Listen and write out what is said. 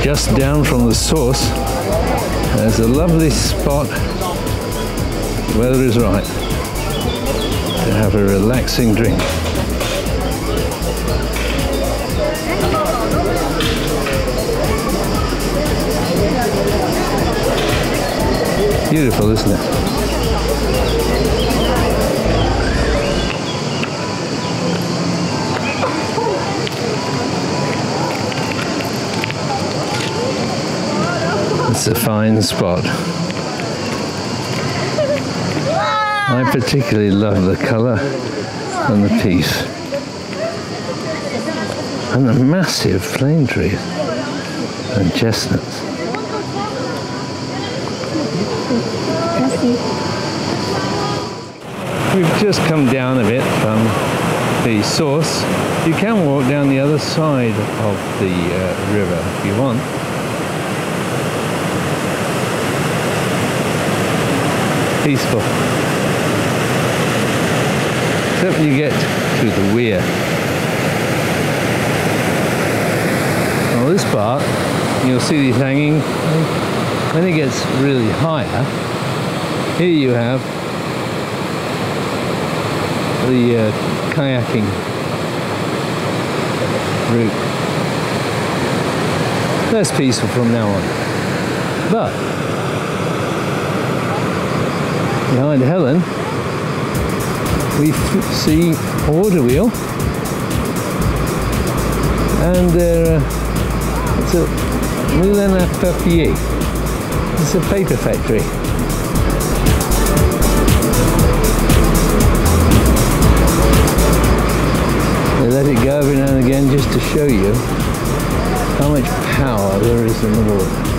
Just down from the source, there's a lovely spot, weather is right, to have a relaxing drink. Beautiful, isn't it? It's a fine spot. I particularly love the colour and the peace. And the massive plane trees and chestnuts. We've just come down a bit from the source. You can walk down the other side of the river if you want. Peaceful. Except when you get to the weir. Well, this part, you'll see these hanging. When it gets really higher, here you have the kayaking route. Less peaceful from now on. But behind Helen, we see a water wheel, and it's a Moulin à Papier. It's a paper factory. They let it go every now and again just to show you how much power there is in the water.